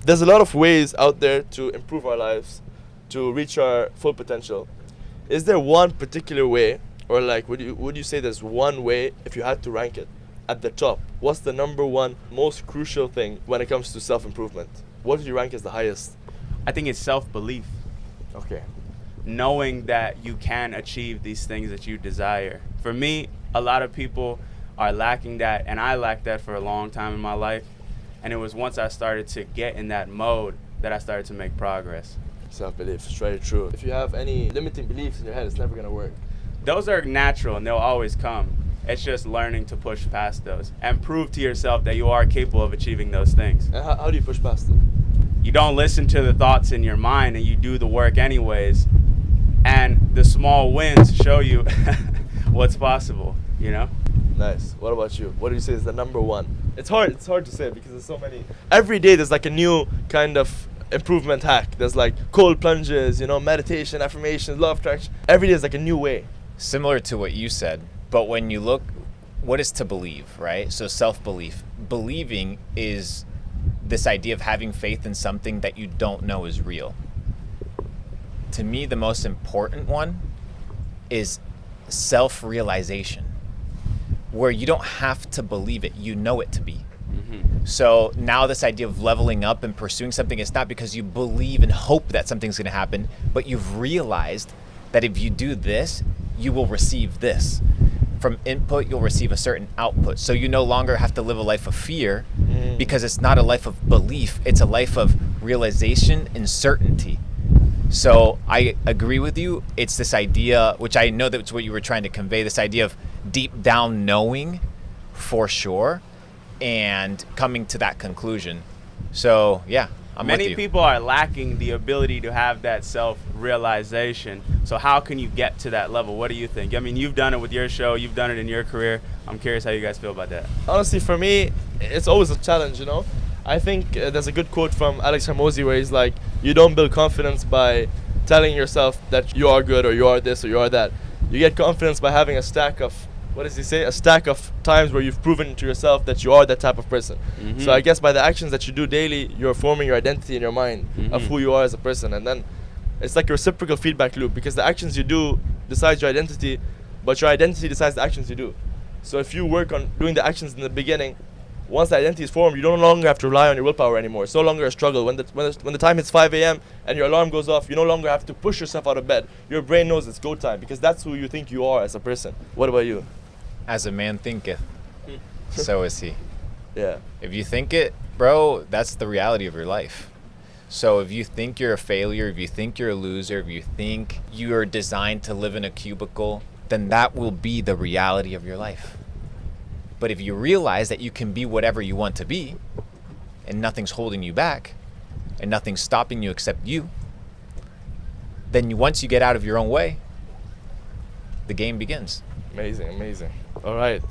there's a lot of ways out there to improve our lives, to reach our full potential. Is there one particular way, or like would you say there's one way, if you had to rank it at the top? What's the number one most crucial thing when it comes to self-improvement? What would you rank as the highest? I think it's self-belief. Okay. Knowing that you can achieve these things that you desire. For me, a lot of people are lacking that, and I lacked that for a long time in my life. And it was once I started to get in that mode that I started to make progress. Self-belief, it's very true. If you have any limiting beliefs in your head, it's never going to work. Those are natural and they'll always come. It's just learning to push past those and prove to yourself that you are capable of achieving those things. And how do you push past it? You don't listen to the thoughts in your mind and you do the work anyways. And the small wins show you what's possible, you know? Nice. What about you? What do you say is the number one? It's hard to say because there's so many. Every day there's like a new kind of improvement hack. There's like cold plunges, you know, meditation, affirmations, law of attraction. Every day is like a new way. Similar to what you said, but when you look, what is to believe, right? So self-belief. Believing is this idea of having faith in something that you don't know is real. To me, the most important one is self-realization, where you don't have to believe it, you know it to be. Mm-hmm. So now this idea of leveling up and pursuing something, it's not because you believe and hope that something's going to happen, but you've realized that if you do this, you will receive this. From input, you'll receive a certain output. So you no longer have to live a life of fear because it's not a life of belief, it's a life of realization and certainty. So I agree with you. It's this idea, which I know that's what you were trying to convey, this idea of deep down knowing for sure and coming to that conclusion. So yeah, I'm with you. Many people are lacking the ability to have that self-realization. So how can you get to that level? What do you think? I mean, you've done it with your show. You've done it in your career. I'm curious how you guys feel about that. Honestly, for me, it's always a challenge, you know? I think there's a good quote from Alex Hormozy where he's like, you don't build confidence by telling yourself that you are good or you are this or you are that. You get confidence by having a stack of, what does he say? A stack of times where you've proven to yourself that you are that type of person. Mm-hmm. So I guess by the actions that you do daily, you're forming your identity in your mind of who you are as a person. And then it's like a reciprocal feedback loop because the actions you do decides your identity, but your identity decides the actions you do. So if you work on doing the actions in the beginning, once the identity is formed, you no longer have to rely on your willpower anymore. It's no longer a struggle. When the time hits 5 a.m. and your alarm goes off, you no longer have to push yourself out of bed. Your brain knows it's go time because that's who you think you are as a person. What about you? As a man thinketh, so is he. Yeah. If you think it, bro, that's the reality of your life. So if you think you're a failure, if you think you're a loser, if you think you're designed to live in a cubicle, then that will be the reality of your life. But if you realize that you can be whatever you want to be, and nothing's holding you back, and nothing's stopping you except you, then once you get out of your own way, the game begins. Amazing, amazing. All right.